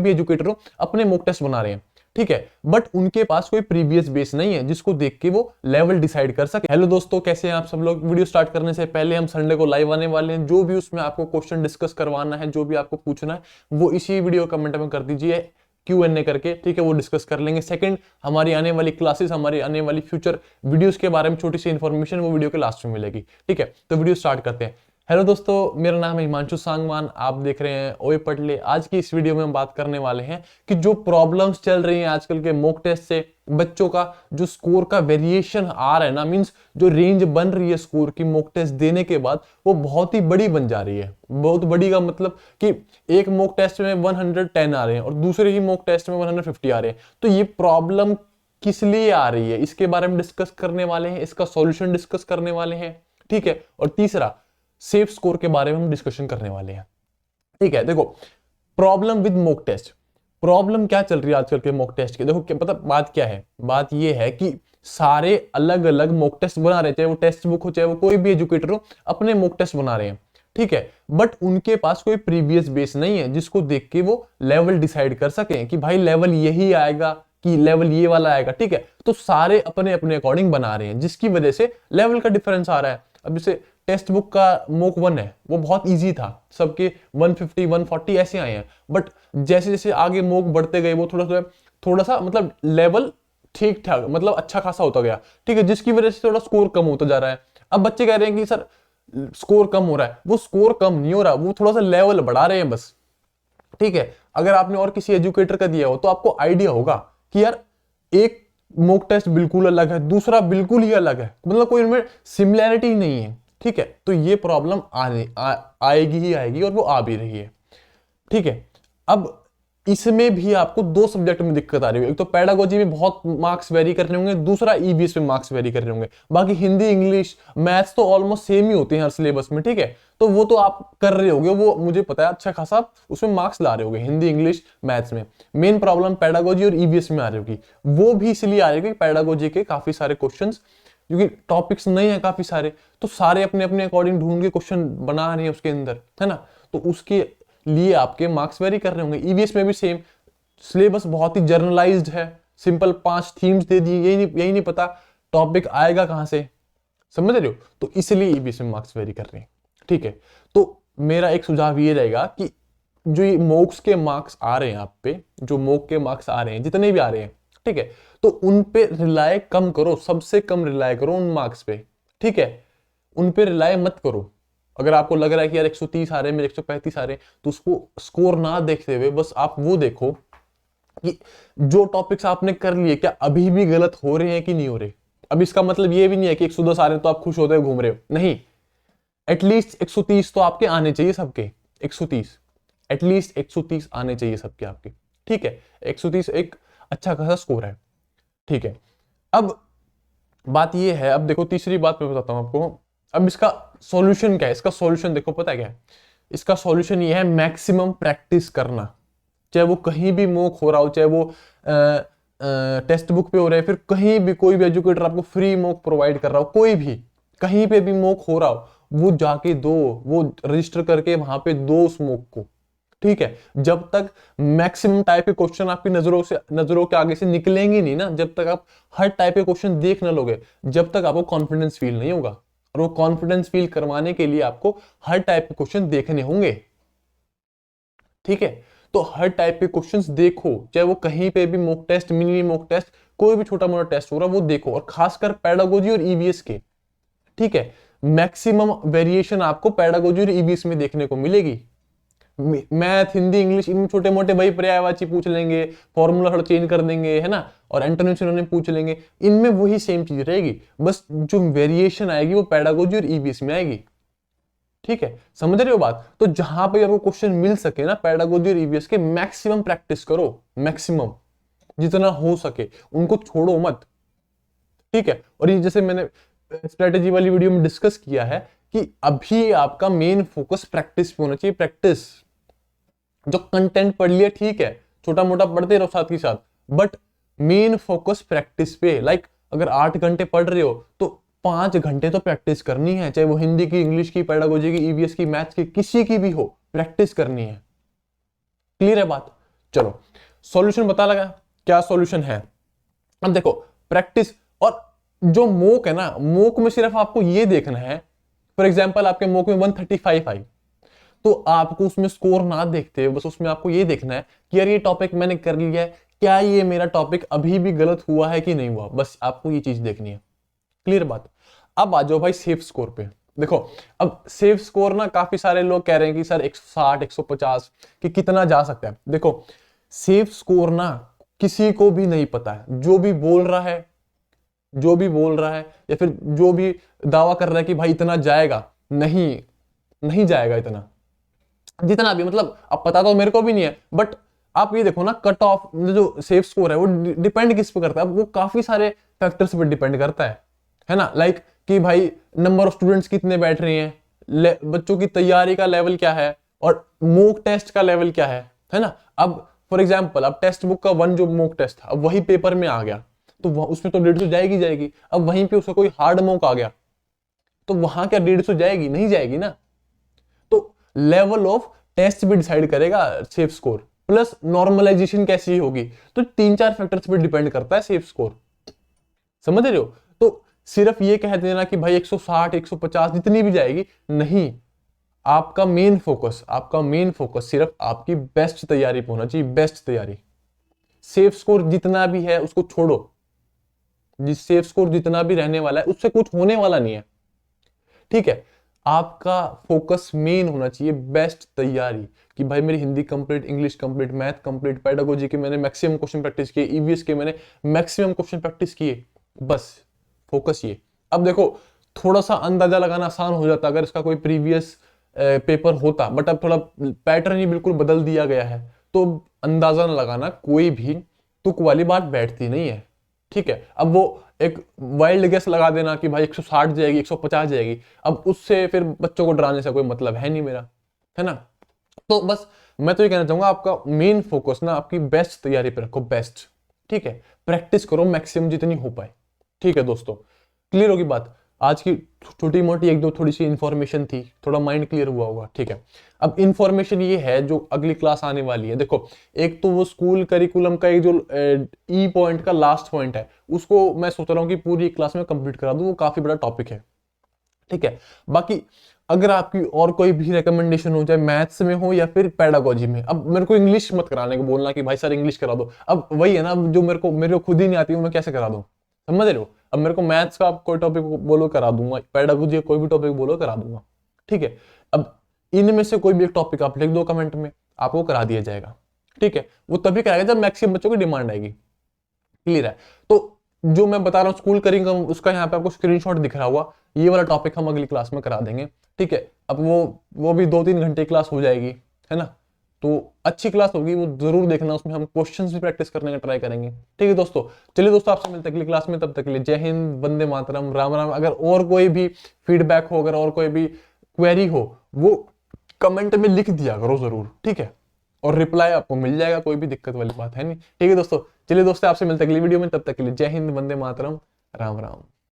भी एजुकेटर हो अपने मॉक टेस्ट बना रहे हैं, ठीक है, बट उनके पास कोई प्रीवियस बेस नहीं है जिसको देख के वो लेवल डिसाइड कर सके। हेलो दोस्तों, कैसे हैं आप सब लोग। वीडियो स्टार्ट करने से पहले हम संडे को लाइव आने वाले हैं, जो भी उसमें आपको क्वेश्चन डिस्कस करवाना है, जो भी आपको पूछना है, वो इसी वीडियो कमेंट में कर दीजिए Q&A करके, ठीक है, वो डिस्कस कर लेंगे। सेकंड, हमारी आने वाली क्लासेस, हमारी आने वाली फ्यूचर वीडियोस के बारे में छोटी सी इंफॉर्मेशन वो वीडियो के लास्ट में मिलेगी, ठीक है। तो वीडियो स्टार्ट करते हैं। हेलो दोस्तों, मेरा नाम है हिमांशु सांगवान, आप देख रहे हैं ओए पटले। आज की इस वीडियो में हम बात करने वाले हैं कि जो प्रॉब्लम्स चल रही हैं आजकल के मॉक टेस्ट से, बच्चों का जो स्कोर का वेरिएशन आ रहा है ना, मींस जो रेंज बन रही है स्कोर की मॉक टेस्ट देने के बाद, वो बहुत ही बड़ी बन जा रही है। बहुत बड़ी का मतलब कि एक मॉक टेस्ट में 110 आ रहे हैं और दूसरे ही मॉक टेस्ट में 150 आ रहे हैं। तो ये प्रॉब्लम किस लिए आ रही है, इसके बारे में डिस्कस करने वाले हैं, इसका सॉल्यूशन डिस्कस करने वाले हैं, ठीक है। और तीसरा, सेफ स्कोर के बारे में हम डिस्कशन करने वाले हैं, ठीक है। देखो, problem with mock test, problem क्या चल रही है आजकल के मॉक टेस्ट की। देखो क्या पता बात क्या है, बात ये है कि सारे अलग अलग मॉक टेस्ट बना रहे हैं, चाहे वो टेक्स्ट बुक हो, चाहे वो कोई भी एजुकेटर हो, अपने मॉक टेस्ट बना रहे हैं, ठीक है, बट उनके पास कोई प्रीवियस बेस नहीं है जिसको देख के वो लेवल डिसाइड कर सके कि भाई लेवल यही आएगा कि लेवल ये वाला आएगा, ठीक है। तो सारे अपने अपने अकॉर्डिंग बना रहे हैं, जिसकी वजह से लेवल का डिफरेंस आ रहा है। अब जैसे टेक्स्ट बुक का मॉक 1 है, वो बहुत इजी था, सबके 150 140 ऐसे आए हैं, बट जैसे जैसे आगे मॉक बढ़ते गए वो थोड़ा सा मतलब लेवल ठीक ठाक, मतलब अच्छा खासा होता गया, ठीक है, जिसकी वजह से थोड़ा स्कोर कम होता जा रहा है। अब बच्चे कह रहे हैं कि सर स्कोर कम हो रहा है, वो स्कोर कम नहीं हो रहा, वो थोड़ा सा लेवल बढ़ा रहे हैं बस, ठीक है। अगर आपने और किसी एजुकेटर का दिया हो तो आपको आइडिया होगा कि यार एक मॉक टेस्ट बिल्कुल अलग है, दूसरा बिल्कुल ही अलग है, मतलब कोई उनमें सिमिलैरिटी नहीं है, ठीक है। तो ये प्रॉब्लम आएगी ही आएगी और वो आ भी रही है, ठीक है। अब इसमें भी आपको दो सब्जेक्ट में दिक्कत आ रही है, एक तो पेडागोजी में बहुत मार्क्स वेरी कर रहे होंगे, दूसरा ईवीएस में मार्क्स वेरी कर रहे होंगे। बाकी हिंदी, इंग्लिश, मैथ्स तो ऑलमोस्ट सेम ही होते हैं हर सिलेबस में, ठीक है। तो वो तो आप कर रहे होगे, वो मुझे पता है, अच्छा खासा उसमें मार्क्स ला रहे होगे हिंदी, इंग्लिश, मैथ्स में। मेन प्रॉब्लम पेडागोजी और ईवीएस में आ रही होगी, वो भी इसलिए आ रही होगी पेडागोजी के काफी सारे क्वेश्चन, क्योंकि टॉपिक्स नहीं है काफी सारे, तो सारे अपने अपने अकॉर्डिंग ढूंढ के क्वेश्चन बना रहे हैं उसके अंदर, है ना। तो उसके लिए आपके मार्क्स वेरी कर रहे होंगे। ईवीएस में भी सेम, सिलेबस बहुत ही जर्नलाइज्ड है, सिंपल 5 थीम्स दे दी, यही नहीं पता टॉपिक आएगा कहां से, समझ रहे हो। तो इसलिए ईवीएस में मार्क्स वेरी कर रहे हैं, ठीक है। तो मेरा एक सुझाव ये रहेगा कि जो ये मॉक्स के मार्क्स आ रहे हैं आप पे, जो मॉक के मार्क्स आ रहे हैं, जितने भी आ रहे हैं, ठीक है, तो उन पे रिलाय कम करो, सबसे कम रिलाय करो उन मार्क्स पे, ठीक है। उन पे रिलाय मत करो। अगर आपको लग रहा है कि यार 130 आ रहे हैं, मेरे 135 आ रहे हैं, तो उसको स्कोर ना देखते हुए बस आप वो देखो कि जो टॉपिक्स आपने कर लिए क्या अभी भी गलत हो रहे हैं कि नहीं हो रहे। अब इसका मतलब ये भी नहीं है कि 110 आ रहे हैं तो आप खुश होते हुए घूम रहे हो, नहीं। एटलीस्ट 130 तो आपके आने चाहिए सबके, 130, एटलीस्ट 130 आने चाहिए सबके आपके, ठीक है। 130 एक अच्छा खासा स्कोर है, ठीक है। अब बात ये है, अब देखो तीसरी बात मैं बताता हूं आपको। अब इसका सॉल्यूशन क्या है, इसका सॉल्यूशन देखो, पता है क्या है इसका सॉल्यूशन ये है, मैक्सिमम प्रैक्टिस करना। चाहे वो कहीं भी मॉक हो रहा हो, चाहे वो टेक्स्ट बुक पे हो रहा है, फिर कहीं भी कोई भी एजुकेटर आपको फ्री मॉक प्रोवाइड कर रहा हो, कोई भी कहीं पे भी मॉक हो रहा हो, वो जाके दो, वो रजिस्टर करके वहां पे दो उस मॉक को, ठीक है। जब तक मैक्सिमम टाइप के क्वेश्चन आपकी नजरों के आगे से निकलेंगे नहीं ना, जब तक आप हर टाइप के क्वेश्चन देख ना लोगे, जब तक आपको कॉन्फिडेंस फील नहीं होगा। और वो कॉन्फिडेंस फील करवाने के लिए आपको हर टाइप के क्वेश्चन देखने होंगे, ठीक है। तो हर टाइप के क्वेश्चंस देखो, चाहे वो कहीं पे भी mock test, mini mock test, कोई भी छोटा मोटा टेस्ट हो रहा है वो देखो, और खासकर पेडागोजी और ईवीएस के, ठीक है। मैक्सिमम वेरिएशन आपको पेडागोजी और ईवीएस में देखने को मिलेगी। मैथ, हिंदी, इंग्लिश, इनमें छोटे मोटे वही पर्यायवाची पूछ लेंगे, फॉर्मूला थोड़ा चेंज कर देंगे, है ना, और एंटोनेम पूछ लेंगे, इनमें वही सेम चीज रहेगी, बस जो वेरिएशन आएगी वो पेडागोजी और ईवीएस में आएगी, ठीक है। समझ रहे हो बात। तो जहां पे आपको क्वेश्चन मिल सके ना पेडागोजी और ईवीएस के, मैक्सिमम प्रैक्टिस करो, मैक्सिमम जितना हो सके, उनको छोड़ो मत, ठीक है। और ये जैसे मैंने स्ट्रेटेजी वाली वीडियो में डिस्कस किया है कि अभी आपका मेन फोकस प्रैक्टिस पे होना चाहिए, प्रैक्टिस। जो कंटेंट पढ़ लिया ठीक है, छोटा मोटा पढ़ते रहो साथ ही साथ, बट मेन फोकस प्रैक्टिस पे। लाइक अगर 8 घंटे पढ़ रहे हो तो 5 घंटे तो प्रैक्टिस करनी है, चाहे वो हिंदी की, इंग्लिश की, पेडागोजी की, ईवीएस की, मैथ्स की, किसी की भी हो, प्रैक्टिस करनी है। क्लियर है बात। चलो सॉल्यूशन बता लगा, क्या सॉल्यूशन है। अब देखो प्रैक्टिस, और जो मोक है ना, मोक में सिर्फ आपको ये देखना है, फॉर एग्जांपल आपके मोक में 135 आई, तो आपको उसमें स्कोर ना देखते हुए बस उसमें आपको ये देखना है कि यार ये टॉपिक मैंने कर लिया है, क्या ये मेरा टॉपिक अभी भी गलत हुआ है कि नहीं हुआ, बस आपको ये चीज देखनी है। क्लियर बात। अब आ जाओ भाई सेफ स्कोर पे। देखो अब सेफ स्कोर ना काफी सारे लोग कह रहे हैं कि सर 160 150 कि कितना जा सकता है। देखो सेफ स्कोर ना किसी को भी नहीं पता है, जो भी बोल रहा है, जो भी बोल रहा है या फिर जो भी दावा कर रहा है कि भाई इतना जाएगा, नहीं नहीं जाएगा इतना, जितना भी मतलब अब पता तो मेरे को भी नहीं है, बट आप ये देखो ना कट ऑफ जो सेफ स्कोर है वो डिपेंड किस पे करता है, अब वो काफी सारे फैक्टर्स पे डिपेंड करता है ना, लाइक कि भाई नंबर ऑफ स्टूडेंट्स कितने बैठ रहे हैं, बच्चों की तैयारी का लेवल क्या है, और मॉक टेस्ट का लेवल क्या है ना। अब फॉर एग्जाम्पल अब टेक्स्ट बुक का 1 जो मॉक टेस्ट था, अब वही पेपर में आ गया तो उसमें तो 150 जाएगी जाएगी। अब वहीं पे उसका कोई हार्ड मॉक आ गया तो वहां क्या 150 जाएगी, नहीं जाएगी ना। तो लेवल ऑफ टेस्ट भी डिसाइड करेगा सेफ स्कोर, प्लस नॉर्मलाइजेशन कैसी होगी, तो 3-4 फैक्टर्स पे डिपेंड करता है सेफ स्कोर, समझ रहे हो। तो सिर्फ ये कह देना कि भाई 160 150 जितनी भी जाएगी, नहीं, आपका मेन फोकस सिर्फ आपकी बेस्ट तैयारी पे होना चाहिए, बेस्ट तैयारी। सेफ स्कोर जितना भी है उसको छोड़ो, जिस सेफ स्कोर जितना भी रहने वाला है उससे कुछ होने वाला नहीं है, ठीक है। आपका फोकस मेन होना चाहिए बेस्ट तैयारी, कि भाई मेरी Hindi complete, English complete, math complete, pedagogy के मैंने मैक्सिमम क्वेश्चन प्रैक्टिस किए, ईवीएस के मैंने मैक्सिमम क्वेश्चन प्रैक्टिस किए, बस फोकस ये। अब देखो थोड़ा सा अंदाजा लगाना आसान हो जाता अगर इसका कोई प्रीवियस पेपर होता, बट अब थोड़ा पैटर्न ही बिल्कुल बदल दिया गया है, तो अंदाजा न लगाना, कोई भी तुक वाली बात बैठती नहीं है, ठीक है। अब वो एक वाइल्ड गेस लगा देना कि भाई 160 जाएगी 150 जाएगी, अब उससे फिर बच्चों को डराने से कोई मतलब है नहीं मेरा, है ना। तो बस मैं तो ये कहना चाहूंगा आपका मेन फोकस ना आपकी बेस्ट तैयारी पे रखो, बेस्ट, ठीक है। प्रैक्टिस करो मैक्सिमम जितनी हो पाए, ठीक है दोस्तों। क्लियर होगी बात। आज की छोटी मोटी एक दो थोड़ी सी इंफॉर्मेशन थी, थोड़ा माइंड क्लियर हुआ होगा, ठीक है। अब इंफॉर्मेशन ये है जो अगली क्लास आने वाली है, देखो एक तो वो स्कूल करिकुलम का एक जो ई पॉइंट का लास्ट पॉइंट है, उसको मैं सोच रहा हूँ कि पूरी क्लास में कंप्लीट करा दूं, वो काफी बड़ा टॉपिक है, ठीक है। बाकी अगर आपकी और कोई भी रिकमेंडेशन हो, चाहे मैथ्स में हो या फिर पेडागोजी में, अब मेरे को इंग्लिश मत कराने को बोलना कि भाई सर इंग्लिश करा दो, अब वही है ना, जो मेरे को खुद ही नहीं आती मैं कैसे करा दूं, समझ रहे हो। अब मेरे को मैथ्स का आप कोई टॉपिक बोलो करा दूंगा, पेडागोजी कोई भी टॉपिक बोलो करा दूंगा, ठीक है। अब इनमें से कोई भी एक टॉपिक आप लिख दो कमेंट में, आपको करा दिया जाएगा, ठीक है। वो तभी कराएगा जब मैक्सिमम बच्चों की डिमांड आएगी, क्लियर है। तो जो मैं बता रहा हूँ स्कूल करेंगे उसका यहाँ पे आपको स्क्रीनशॉट दिख रहा हुआ, ये वाला टॉपिक हम अगली क्लास में करा देंगे, ठीक है। अब वो भी 2-3 घंटे क्लास हो जाएगी, है ना, तो अच्छी क्लास होगी, वो जरूर देखना, उसमें हम क्वेश्चंस भी प्रैक्टिस करने का ट्राई करेंगे, ठीक है दोस्तों। चलिए दोस्तों आपसे मिलते हैं अगली क्लास में, तब तक के लिए जय हिंद, वंदे मातरम, राम राम। अगर और कोई भी फीडबैक हो, अगर और कोई भी क्वेरी हो, वो कमेंट में लिख दिया करो जरूर, ठीक है, और रिप्लाई आपको मिल जाएगा, कोई भी दिक्कत वाली बात है नहीं, ठीक है दोस्तों। चलिए दोस्तों आपसे मिलते हैं अगली वीडियो में, तब तक के लिए जय हिंद, वंदे मातरम, राम राम।